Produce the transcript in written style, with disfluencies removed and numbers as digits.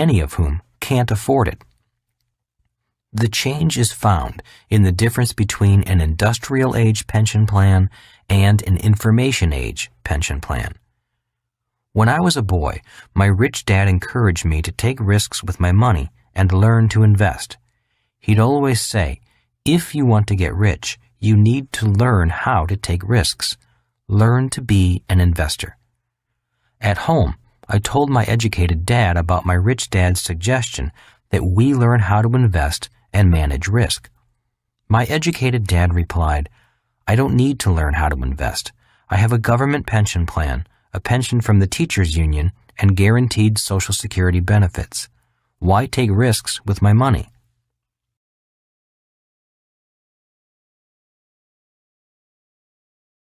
many of whom can't afford it. The change is found in the difference between an industrial age pension plan and an information age pension plan. When I was a boy, my rich dad encouraged me to take risks with my money and learn to invest. He'd always say, if you want to get rich, you need to learn how to take risks. Learn to be an investor. At home, I told my educated dad about my rich dad's suggestion that we learn how to invest and manage risk. My educated dad replied, I don't need to learn how to invest. I have a government pension plan, a pension from the teachers' union, and guaranteed Social Security benefits. Why take risks with my money?